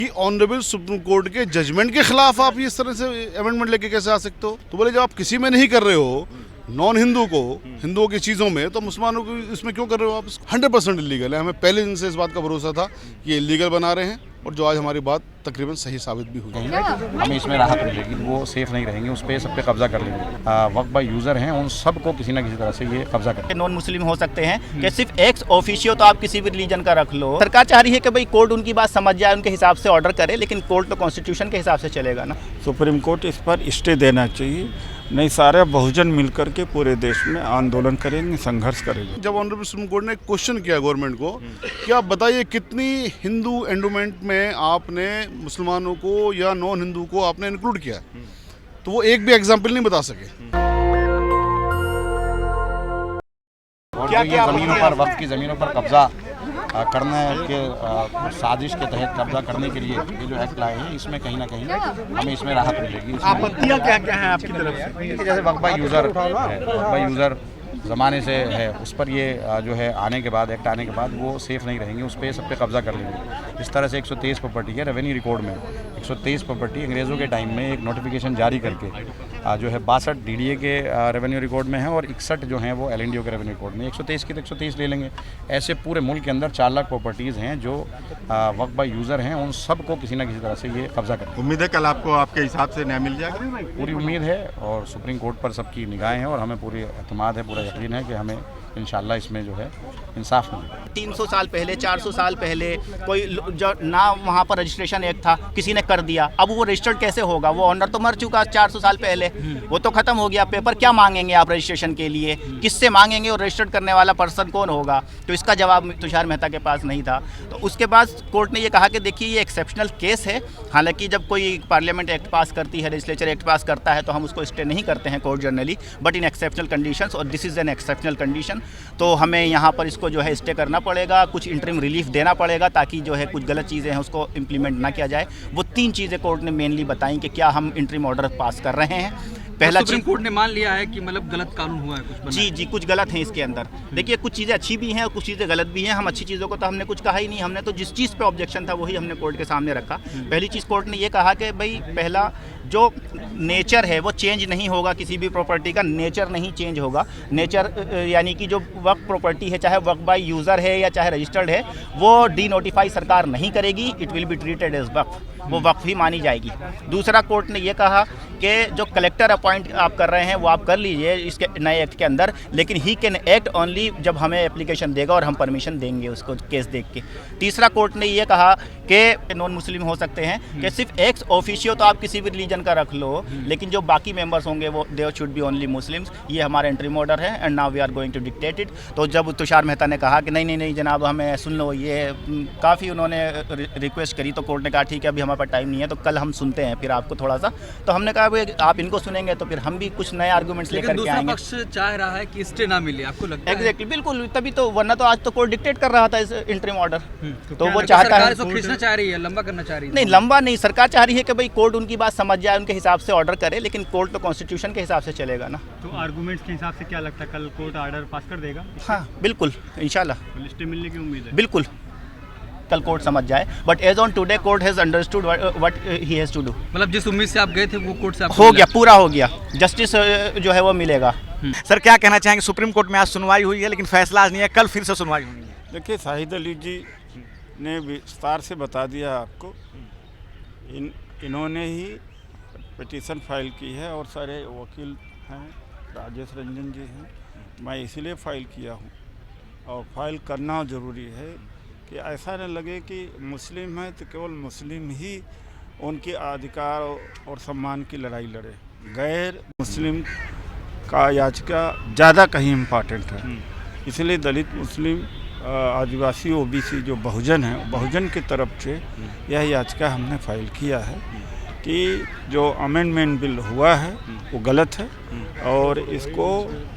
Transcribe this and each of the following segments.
कि honourable supreme court के judgement के खिलाफ आप इस तरह से अमेंडमेंट लेके कैसे आ सकते हो? तो बोले जब आप किसी में नहीं कर रहे हो, नॉन हिंदू को हिंदुओं की चीज़ों में, तो मुसलमानों को इसमें क्यों कर रहे हो आप? 100% इलीगल है। हमें पहले दिन से इस बात का भरोसा था कि ये इलीगल बना रहे हैं, और जो आज हमारी बात तकरीबन सही साबित भी हुई है। हमें इसमें राहत मिलेगी, वो सेफ नहीं रहेंगे, उस पर सब पे कब्जा कर लेंगे। वक्त बाय यूज़र हैं, उन सबको किसी ना किसी तरह से ये कब्जा करेंगे। नॉन मुस्लिम हो सकते हैं कि सिर्फ एक्स ऑफिशियो तो आप किसी भी रिलीजन का रख लो। सरकार चाह रही है कि भाई कोर्ट उनकी बात समझ जाए, उनके हिसाब से ऑर्डर करे, लेकिन कोर्ट तो कॉन्स्टिट्यूशन के हिसाब से चलेगा ना। सुप्रीम कोर्ट इस पर स्टे देना चाहिए, नहीं सारे बहुजन मिलकर के पूरे देश में आंदोलन करेंगे, संघर्ष करेंगे। जब ऑनरेबल सुप्रीम कोर्ट ने क्वेश्चन किया गवर्नमेंट को कि आप बताइए कितनी हिंदू एंडोमेंट में आपने मुसलमानों को या नॉन हिंदू को आपने इंक्लूड किया, तो वो एक भी एग्जाम्पल नहीं बता सके। क्या क्या ज़मीनों पर, वक्त की ज़मीनों पर कब्जा करने के साजिश के तहत कब्जा करने के लिए ये जो एक्ट लाए हैं, इसमें कहीं ना कहीं हमें इसमें राहत मिलेगी। आपत्तियाँ क्या क्या हैं आपकी तरफ से? जैसे वक्त बाय यूज़र है, वक्त बाय यूज़र ज़माने से है, उस पर ये जो है आने के बाद, एक्ट आने के बाद वो सेफ़ नहीं रहेंगे, उस पर सब पे कब्जा कर लेंगे। इस तरह से 123 प्रॉपर्टी है रेवेन्यू रिकॉर्ड में, 123 प्रॉपर्टी अंग्रेज़ों के टाइम में एक नोटिफिकेशन जारी करके जो है 62 डीडीए के रेवेन्यू रिकॉर्ड में है, और 61 जो हैं वो एलएनडीओ के रेवेन्यू रिकॉर्ड में। 123 की तो 123 ले लेंगे। ऐसे पूरे मुल्क के अंदर 4 लाख प्रॉपर्टीज़ हैं जो वक्त बाय यूज़र हैं, उन सबको किसी ना किसी तरह से ये कब्जा करें। उम्मीद है कल आपको आपके हिसाब से न्याय मिल जाएगा। पूरी उम्मीद है, और सुप्रीम कोर्ट पर सबकी निगाहें हैं, और हमें पूरी एतमाद है, पूरा यकीन है कि हमें इंशाल्लाह इसमें जो है इंसाफ मिलेगा। 300 साल पहले, 400 साल पहले कोई जो ना वहाँ पर रजिस्ट्रेशन एक्ट था, किसी ने कर दिया, अब वो रजिस्टर्ड कैसे होगा? वो ऑनर तो मर चुका 400 साल पहले, वो तो खत्म हो गया। पेपर क्या मांगेंगे आप रजिस्ट्रेशन के लिए? किससे मांगेंगे, और रजिस्टर्ड करने वाला पर्सन कौन होगा? तो इसका जवाब तुषार मेहता के पास नहीं था। तो उसके बाद कोर्ट ने ये कहा कि देखिए ये एक्सेप्शनल केस है। हालांकि जब कोई पार्लियामेंट एक्ट पास करती है, लेजिस्लेचर एक्ट पास करता है, तो हम उसको स्टे नहीं करते हैं court generally, but in exceptional conditions, और this is an exceptional condition. तो हमें यहाँ पर इसको जो है स्टे करना पड़ेगा, कुछ इंटरिम रिलीफ देना पड़ेगा, ताकि जो है कुछ गलत चीज़ें हैं उसको इम्प्लीमेंट ना किया जाए। वो 3 चीज़ें कोर्ट ने मेनली बताई कि क्या हम इंटरिम ऑर्डर पास कर रहे हैं। पहला सुप्रीम कोर्ट ने मान लिया है कि मतलब गलत कानून हुआ है कुछ। जी, कुछ गलत है इसके अंदर। देखिए कुछ चीज़ें अच्छी भी हैं और कुछ चीज़ें गलत भी हैं। हम अच्छी चीज़ों को तो हमने कुछ कहा ही नहीं, हमने तो जिस चीज़ पे ऑब्जेक्शन था वही हमने कोर्ट के सामने रखा। पहली चीज़ कोर्ट ने ये कहा कि भाई पहला जो नेचर है वो चेंज नहीं होगा, किसी भी प्रॉपर्टी का नेचर नहीं चेंज होगा। नेचर यानी कि जो वक्फ प्रॉपर्टी है, चाहे वक्फ बाय यूज़र है या चाहे रजिस्टर्ड है, वो डी नोटिफाई सरकार नहीं करेगी। It will be treated as waqf, वो वक्फ ही मानी जाएगी। दूसरा कोर्ट ने ये कहा कि जो कलेक्टर अपॉइंट आप कर रहे हैं वो आप कर लीजिए इसके नए एक्ट के अंदर, लेकिन ही कैन एक्ट ओनली जब हमें एप्लीकेशन देगा और हम परमिशन देंगे उसको केस देख के। तीसरा कोर्ट ने ये कहा कि नॉन मुस्लिम हो सकते हैं कि सिर्फ एक्स ऑफिशियो तो आप किसी भी रिलीजन का रख लो, लेकिन जो बाकी मेंबर्स होंगे वो they should be only Muslims. ये हमारा इंटरिम ऑर्डर है and now we are going to dictate it. तो जब तुषार मेहता ने कहा कि नहीं जनाब हमें सुन लो, ये काफ़ी उन्होंने रिक्वेस्ट करी, तो कोर्ट ने कहा ठीक है अभी हमारे पास टाइम नहीं है, तो कल हम सुनते हैं फिर आपको थोड़ा सा। तो हमने कहा भाई आप इनको सुनेंगे तो फिर हम भी कुछ नए आर्गूमेंट्स लेकर के आएंगे। पक्ष चाह रहा है कि स्टे ना मिले, आपको लगता है? एग्जैक्टली, बिल्कुल, तभी तो, वरना तो आज तो कोर्ट डिक्टेट कर रहा था इस इंटरिम ऑर्डर। तो वो चाहता है, सरकार खींचना चाह रही है, लंबा करना चाह रही है। नहीं लंबा नहीं, सरकार चाह रही है कि भाई कोर्ट उनकी बात समझ जाए, उनके हिसाब से ऑर्डर करे, लेकिन कोर्ट तो कॉन्स्टिट्यूशन के हिसाब से चलेगा ना। तो आर्गूमेंट्स के हिसाब से क्या लगता है कल कोर्ट ऑर्डर पास कर देगा? हाँ बिल्कुल, इंशाल्लाह स्टे मिलने की उम्मीद है। बिल्कुल कल कोर्ट समझ जाए, but as on today court has understood what he has to do. मतलब जिस उम्मीद से आप गए थे वो कोर्ट से हो गया, पूरा हो गया, जस्टिस जो है वो मिलेगा। सर क्या कहना चाहेंगे? सुप्रीम कोर्ट में आज सुनवाई हुई है, लेकिन फैसला आज नहीं है, कल फिर से सुनवाई होनी है। देखिए शाहिद अली जी ने विस्तार से बता दिया आपको। इन्होंने ही पिटीशन फाइल की है, और सारे वकील हैं, राजेश रंजन जी हैं, मैं इसीलिए फ़ाइल किया हूँ। और फाइल करना ज़रूरी है कि ऐसा न लगे कि मुस्लिम है तो केवल मुस्लिम ही उनके अधिकार और सम्मान की लड़ाई लड़े, गैर मुस्लिम का याचिका ज़्यादा कहीं इम्पॉर्टेंट है। इसलिए दलित, मुस्लिम, आदिवासी, ओबीसी जो बहुजन है, बहुजन की तरफ से यह याचिका हमने फाइल किया है कि जो अमेंडमेंट बिल हुआ है वो गलत है और इसको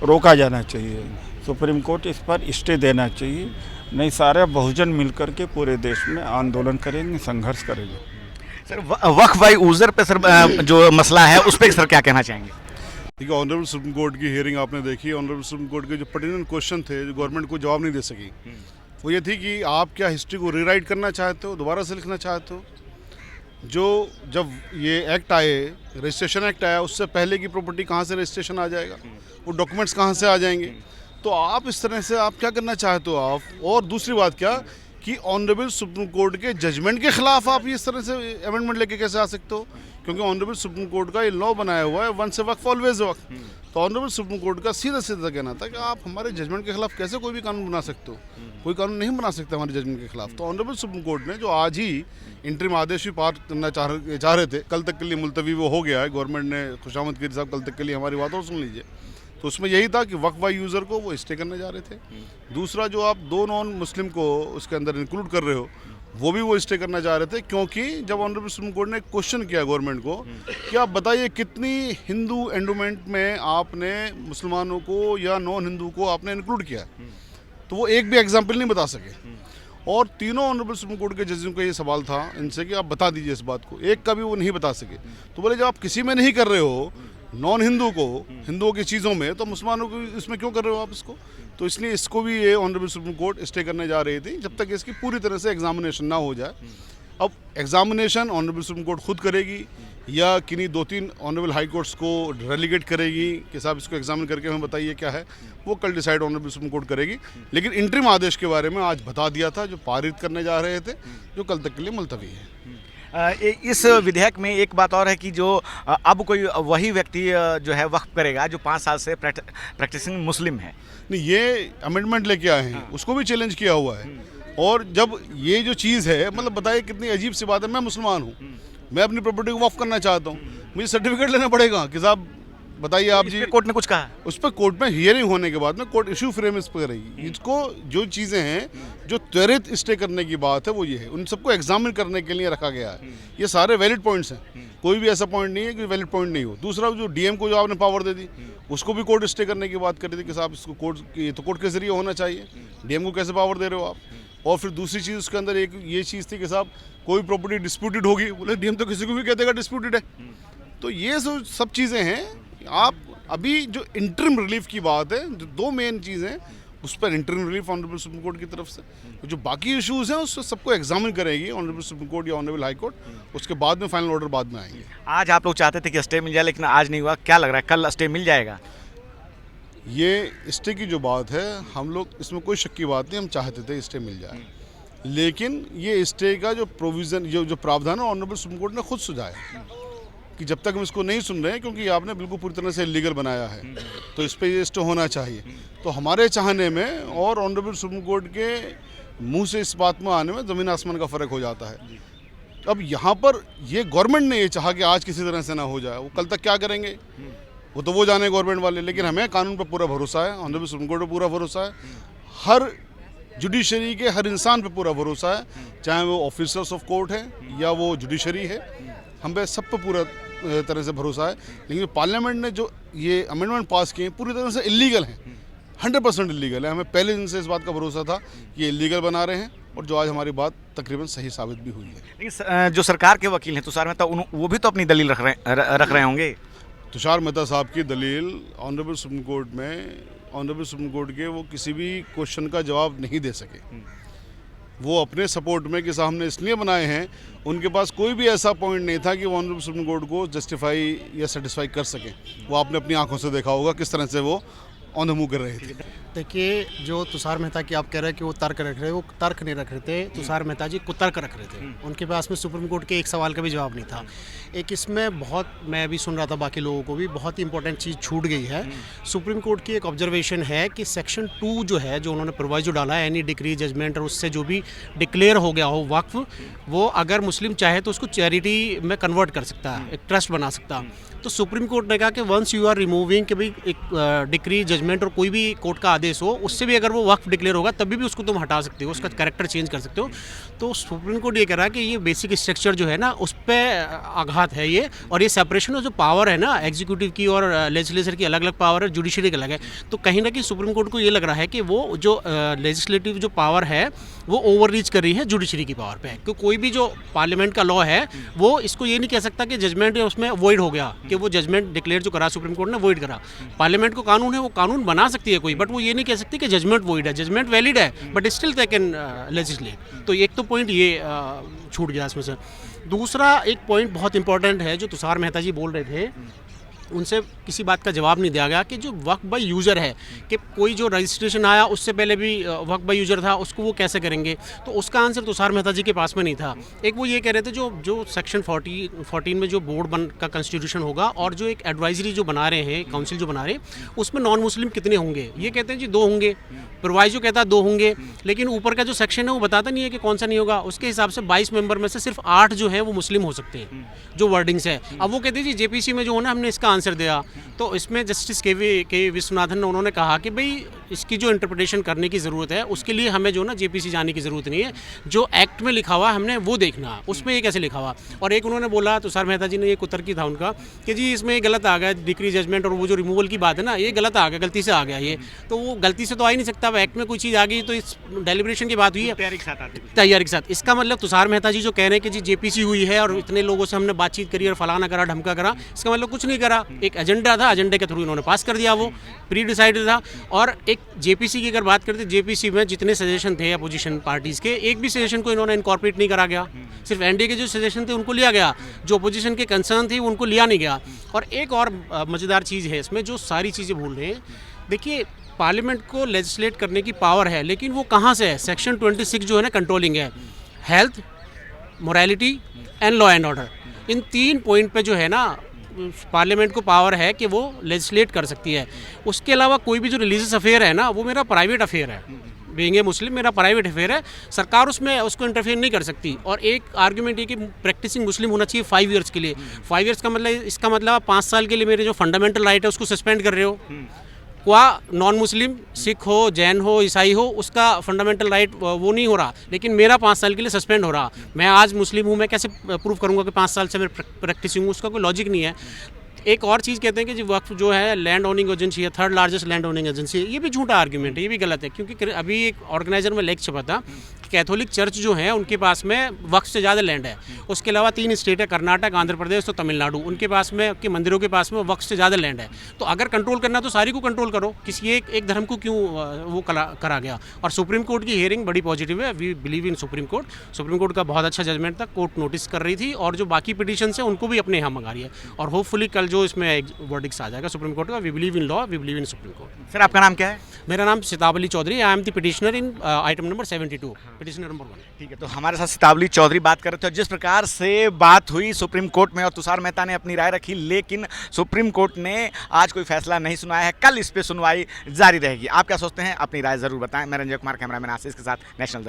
रोका जाना चाहिए। सुप्रीम कोर्ट इस पर स्टे देना चाहिए, नहीं सारे बहुजन मिलकर के पूरे देश में आंदोलन करेंगे, संघर्ष करेंगे। सर वक्फ बाय यूजर पे सर जो मसला है उस पर सर क्या कहना चाहेंगे? देखिए ऑनरेबल सुप्रीम कोर्ट की हियरिंग आपने देखी। ऑनरेबल सुप्रीम कोर्ट के जो पर्टिकुलर क्वेश्चन थे जो गवर्नमेंट को जवाब नहीं दे सकी, वो ये थी कि आप क्या हिस्ट्री को रीराइट करना चाहते हो, दोबारा से लिखना चाहते हो, जो जब ये एक्ट आए, रजिस्ट्रेशन एक्ट आया, उससे पहले की प्रॉपर्टी कहाँ से रजिस्ट्रेशन आ जाएगा, वो डॉक्यूमेंट्स कहाँ से आ जाएंगे। तो आप इस तरह से आप क्या करना चाहते हो आप। और दूसरी बात क्या कि ऑनरेबल सुप्रीम कोर्ट के जजमेंट के खिलाफ आप इस तरह से अमेंडमेंट लेके कैसे आ सकते हो, क्योंकि ऑनरेबल सुप्रीम कोर्ट का ये लॉ बनाया हुआ है, वन से वक्फ ऑलवेज वक्फ। तो ऑनरेबल सुप्रीम कोर्ट का सीधा सीधा कहना था कि आप हमारे जजमेंट के खिलाफ कैसे कोई भी कानून बना सकते हो, कोई कानून नहीं बना सकते हमारे जजमेंट के खिलाफ। तो ऑनरेबल सुप्रीम कोर्ट ने जो आज ही इंटरिम आदेश भी पार करना चाह रहे थे, कल तक के लिए मुलतवी वो हो गया है, गवर्नमेंट ने खुशामद कीर साहब कल तक के लिए हमारी बात और सुन लीजिए। तो उसमें यही था कि वक्फ बाय यूज़र को वो स्टे करने जा रहे थे। दूसरा जो आप 2 नॉन मुस्लिम को उसके अंदर इंक्लूड कर रहे हो, वो भी वो स्टे करना चाह रहे थे, क्योंकि जब ऑनरेबल सुप्रीम कोर्ट ने क्वेश्चन किया गवर्नमेंट को कि आप बताइए कितनी हिंदू एंडोमेंट में आपने मुसलमानों को या नॉन हिंदू को आपने इंक्लूड किया, तो वो एक भी एग्जाम्पल नहीं बता सके। और तीनों ऑनरेबल सुप्रीम कोर्ट के जजों का ये सवाल था इनसे कि आप बता दीजिए इस बात को, एक का भी वो नहीं बता सके। तो बोले जब आप किसी में नहीं कर रहे हो नॉन हिंदू को हिंदुओं की चीज़ों में, तो मुसलमानों को इसमें क्यों कर रहे हो आप इसको। तो इसलिए इसको भी ये ऑनरेबल सुप्रीम कोर्ट स्टे करने जा रही थी जब तक इसकी पूरी तरह से एग्जामिनेशन ना हो जाए। अब एग्जामिनेशन ऑनरेबल सुप्रीम कोर्ट खुद करेगी या किन्हीं 2-3 ऑनरेबल हाई कोर्ट्स को रेलीगेट करेगी कि साहब इसको एग्जामिन करके हमें बताइए क्या है, वो कल डिसाइड ऑनरेबल सुप्रीम कोर्ट करेगी। लेकिन इंटरिम आदेश के बारे में आज बता दिया था, जो पारित करने जा रहे थे, जो कल तक के लिए मुलतवी है। इस विधेयक में एक बात और है कि जो अब कोई वही व्यक्ति जो है वक्फ करेगा जो 5 साल से प्रैक्टिसिंग मुस्लिम है। नहीं, ये अमेंडमेंट लेके आए हैं, उसको भी चैलेंज किया हुआ है। और जब ये जो चीज़ है, मतलब बताइए कितनी अजीब सी बात है, मैं मुसलमान हूँ, मैं अपनी प्रॉपर्टी को वक्फ करना चाहता हूँ, मुझे सर्टिफिकेट लेना पड़ेगा कि साहब बताइए आप जी। कोर्ट ने कुछ कहा, उस पर कोर्ट में हियरिंग होने के बाद में कोर्ट इशू फ्रेम इस पर करेगी। इसको जो चीज़ें हैं जो त्वरित स्टे करने की बात है वो ये है, उन सबको एग्जामिन करने के लिए रखा गया है। ये सारे वैलिड पॉइंट्स हैं, कोई भी ऐसा पॉइंट नहीं है कि वैलिड पॉइंट नहीं हो। दूसरा जो डीएम को जो आपने पावर दे दी, उसको भी कोर्ट स्टे करने की बात कर रही थी कि साहब इसको कोर्ट के जरिए होना चाहिए, डीएम को कैसे पावर दे रहे हो आप। और फिर दूसरी चीज़ उसके अंदर एक ये चीज़ थी कि साहब कोई प्रॉपर्टी डिस्प्यूटेड होगी, बोले डीएम तो किसी को भी कह देगा डिस्प्यूटेड है। तो ये सब चीज़ें हैं। आप अभी जो इंटरिम रिलीफ की बात है, जो 2 मेन चीज़ें, उस पर interim relief honourable supreme Court की तरफ से, जो बाकी इश्यूज़ हैं उसको सबको एग्जामिन करेगी ऑनरेबल सुप्रीम कोर्ट या ऑनरेबल हाई कोर्ट, उसके बाद में फाइनल ऑर्डर बाद में आएंगे। आज आप लोग चाहते थे कि स्टे मिल जाए, लेकिन आज नहीं हुआ, क्या लग रहा है कल स्टे मिल जाएगा? ये स्टे की जो बात है, हम लोग इसमें कोई शक की बात नहीं, हम चाहते थे स्टे मिल जाए, लेकिन ये स्टे का जो प्रोविज़न जो प्रावधान है ऑनरेबल सुप्रीम कोर्ट ने खुद सुझाया कि जब तक हम इसको नहीं सुन रहे हैं, क्योंकि आपने बिल्कुल पूरी तरह से इलीगल बनाया है, तो इस पर ये स्टे होना चाहिए। तो हमारे चाहने में और ऑनरेबल सुप्रीम कोर्ट के मुंह से इस बात में आने में ज़मीन आसमान का फ़र्क हो जाता है। अब यहाँ पर ये गवर्नमेंट ने ये चाहा कि आज किसी तरह से ना हो जाए, वो कल तक क्या करेंगे वो तो वो जाने गवर्नमेंट वाले, लेकिन हमें कानून पर पूरा भरोसा है, ऑनरेबल सुप्रीम कोर्ट पर पूरा भरोसा है, हर जुडिशरी के हर इंसान पे पूरा भरोसा है, चाहे वो ऑफिसर्स ऑफ कोर्ट है या वो जुडिशरी है, हम पे सब पे पूरा तरह से भरोसा है। लेकिन पार्लियामेंट ने जो ये अमेंडमेंट पास किए पूरी तरह से इलीगल हैं, 100% इलीगल है। हमें पहले दिन से इस बात का भरोसा था कि ये इलीगल बना रहे हैं, और जो आज हमारी बात तकरीबन सही साबित भी हुई है। लेकिन जो सरकार के वकील हैं तुषार मेहता, वो भी तो अपनी दलील रख रहे होंगे। तुषार मेहता साहब की दलील ऑनरेबल सुप्रीम कोर्ट में, ऑनरेबल सुप्रीम कोर्ट के वो किसी भी क्वेश्चन का जवाब नहीं दे सके। वो अपने सपोर्ट में कि साहब हमने इसलिए बनाए हैं, उनके पास कोई भी ऐसा पॉइंट नहीं था कि वो ऑनरेबल सुप्रीम कोर्ट को जस्टिफाई या सेटिस्फाई कर सकें। वो आपने अपनी आंखों से देखा होगा किस तरह से वो ऑन द मूव कर रहे थे। देखिए, जो तुषार मेहता की आप कह रहे हैं कि वो तर्क रख रहे, वो तर्क नहीं रख रहे थे, तुषार मेहता जी कुतर्क रख रहे थे। उनके पास में सुप्रीम कोर्ट के एक सवाल का भी जवाब नहीं था। एक इसमें बहुत, मैं भी सुन रहा था बाकी लोगों को भी, बहुत ही इंपॉर्टेंट चीज़ छूट गई है। सुप्रीम कोर्ट की एक ऑब्जर्वेशन है कि सेक्शन 2 जो है, जो उन्होंने प्रोवाइजो डाला है, एनी डिक्री जजमेंट और उससे जो भी डिक्लेयर हो गया हो वक्फ, वो अगर मुस्लिम चाहे तो उसको चैरिटी में कन्वर्ट कर सकता है, एक ट्रस्ट बना सकता है। तो सुप्रीम कोर्ट ने कहा कि वंस यू आर रिमूविंग कि भाई एक डिक्री जजमेंट और कोई भी कोर्ट का आदेश हो, उससे भी अगर वो वक्फ डिक्लेयर होगा तभी भी उसको तुम हटा सकते हो, उसका कैरेक्टर चेंज कर सकते हो। तो सुप्रीम कोर्ट ये कह रहा है कि ये बेसिक स्ट्रक्चर जो है ना, उस पर आघात है ये, और ये सेपरेशन ऑफ जो पावर है ना, एग्जीक्यूटिव की और लेजिस्लेचर की अलग अलग पावर है, जुडिशरी की अलग है। तो कहीं ना कहीं सुप्रीम कोर्ट को ये लग रहा है कि वो जो लेजिस्लेटिव जो पावर है वो ओवर रीच कर रही है जुडिशरी की पावर पे, क्योंकि कोई भी जो पार्लियामेंट का लॉ है वो इसको ये नहीं कह सकता कि जजमेंट उसमें वॉइड हो गया, कि वो जजमेंट डिक्लेयर जो करा सुप्रीम कोर्ट ने वॉइड करा। पार्लियामेंट को कानून है, वो कानून बना सकती है कोई, बट वो ये नहीं कह सकती कि जजमेंट वॉइड है। जजमेंट वैलिड है, but still they can legislate. तो एक तो पॉइंट ये छूट गया इसमें से। दूसरा एक पॉइंट बहुत इंपॉर्टेंट है जो तुषार मेहता जी बोल रहे थे, उनसे किसी बात का जवाब नहीं दिया गया कि जो वक्फ बाय यूज़र है कि कोई जो रजिस्ट्रेशन आया उससे पहले भी वक्फ बाय यूज़र था, उसको वो कैसे करेंगे, तो उसका आंसर तुषार मेहता जी के पास में नहीं था। एक वो ये कह रहे थे जो सेक्शन 14 में जो बोर्ड का कॉन्स्टिट्यूशन होगा और जो एक एडवाइजरी जो बना रहे हैं, काउंसिल जो बना रहे हैं, उसमें नॉन मुस्लिम कितने होंगे, ये कहते हैं जी 2 होंगे, प्रोवाइजो कहता है 2 होंगे, लेकिन ऊपर का जो सेक्शन है वो बताता नहीं है कि कौन सा नहीं होगा। उसके हिसाब से 22 मेंबर में से सिर्फ 8 जो है वो मुस्लिम हो सकते हैं, जो वर्डिंग्स है। अब वो कहते हैं जी जेपीसी में जो होना हमने इसका आंसर दिया, तो इसमें जस्टिस के विश्वनाथन ने उन्होंने कहा कि भाई इसकी जो इंटरप्रिटेशन करने की ज़रूरत है उसके लिए हमें जो ना जेपीसी जाने की ज़रूरत नहीं है, जो एक्ट में लिखा हुआ हमने वो देखना, उसमें ये कैसे लिखा हुआ। और एक उन्होंने बोला, तुषार मेहता जी ने, एक उत्तर की था उनका कि जी इसमें ये गलत आ गया, डिक्री जजमेंट और वो जो रिमूवल की बात है ना, ये गलत आ गया, गलती से आ गया ये, तो वो गलती से तो आ ही नहीं सकता। अब एक्ट में कोई चीज़ आ गई तो इस डेलिब्रेशन की बात हुई है तैयारी के साथ। इसका मतलब तुषार मेहता जी जो कह रहे हैं कि जी जेपीसी हुई है और इतने लोगों से हमने बातचीत करी और फलाना करा ढमका करा, इसका मतलब कुछ नहीं करा। एक एजेंडा था, एजेंडे के थ्रू इन्होंने पास कर दिया, वो प्री डिसाइडेड था। और एक जेपीसी की अगर बात करते, जेपीसी में जितने सजेशन थे अपोजिशन पार्टीज़ के, एक भी सजेशन को इन्होंने इनकॉर्पोरेट नहीं करा गया, सिर्फ एनडीए के जो सजेशन थे उनको लिया गया, जो अपोजिशन के कंसर्न थी उनको लिया नहीं गया। और एक और मज़ेदार चीज़ है इसमें, जो सारी चीज़ें भूल रहे हैं, देखिए पार्लियामेंट को लेजिस्लेट करने की पावर है, लेकिन वो कहाँ से है? सेक्शन 26 जो है ना कंट्रोलिंग है, health, morality and law and order, in 3 point पे जो है ना पार्लियामेंट को पावर है कि वो लेजिस्लेट कर सकती है। उसके अलावा कोई भी जो रिलीजियस अफेयर है ना, वो मेरा प्राइवेट अफेयर है, बीइंग ए मुस्लिम मेरा प्राइवेट अफेयर है, सरकार उसमें उसको इंटरफेयर नहीं कर सकती। और एक आर्ग्यूमेंट ये कि प्रैक्टिसिंग मुस्लिम होना चाहिए 5 ईयर्स के लिए। 5 ईयर्स का मतलब, इसका मतलब 5 साल के लिए मेरे जो फंडामेंटल राइट है उसको सस्पेंड कर रहे हो। क्या नॉन मुस्लिम, सिख हो, जैन हो, ईसाई हो, उसका फंडामेंटल राइट वो नहीं हो रहा, लेकिन मेरा 5 साल के लिए सस्पेंड हो रहा। मैं आज मुस्लिम हूँ, मैं कैसे प्रूव करूँगा कि 5 साल से मैं प्रैक्टिसिंग हूँ? उसका कोई लॉजिक नहीं है। एक और चीज़ कहते हैं कि जो वक्फ जो है लैंड ओनिंग एजेंसी है, 3rd largest land owning agency है, ये भी झूठा आर्ग्यूमेंट है, ये भी गलत है। क्योंकि अभी एक ऑर्गेनाइजर में लेख छपा था, कैथोलिक चर्च जो है उनके पास में वक्फ से ज़्यादा लैंड है। उसके अलावा 3 स्टेट है, कर्नाटक, आंध्र प्रदेश तो तमिलनाडु, उनके पास में के मंदिरों के पास में वक्फ से ज़्यादा लैंड है। तो अगर कंट्रोल करना तो सारी को कंट्रोल करो, किसी एक धर्म को क्यों वो करा गया। और सुप्रीम कोर्ट की हियरिंग बड़ी पॉजिटिव है, we believe in Supreme Court. Supreme Court का बहुत अच्छा जजमेंट था, कोर्ट नोटिस कर रही थी और जो बाकी पिटीशन है उनको भी अपने यहाँ मंगा रही है। और होपफुली कल जो इसमें वर्डिक्स आ जाएगा सुप्रीम कोर्ट का, we believe in law, we believe in Supreme Court. Sir आपका नाम क्या है? मेरा नाम Sitab Ali Chowdhury, I am the petitioner in item number 72, petitioner number 1। ठीक है, तो हमारे साथ सिताब अली चौधरी बात कर रहे थे। और जिस प्रकार से बात हुई सुप्रीम कोर्ट में और तुषार मेहता ने अपनी राय रखी, लेकिन सुप्रीम कोर्ट ने आज कोई फैसला नहीं सुनाया है, कल इस पे सुनवाई जारी रहेगी। आप क्या सोचते हैं? अपनी राय जरूर बताएं। मैं रंजय कुमार, कैमरामैन आशीष के साथ, नेशनल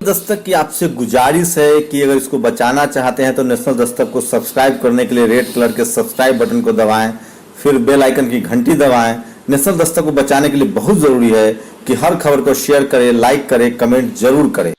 दस्तक की आपसे गुजारिश है कि अगर इसको बचाना चाहते हैं तो नेशनल दस्तक को सब्सक्राइब करने के लिए रेड कलर के सब्सक्राइब बटन को दबाएं, फिर बेल आइकन की घंटी दबाएं। नेशनल दस्तक को बचाने के लिए बहुत जरूरी है कि हर खबर को शेयर करें, लाइक करें, कमेंट जरूर करें।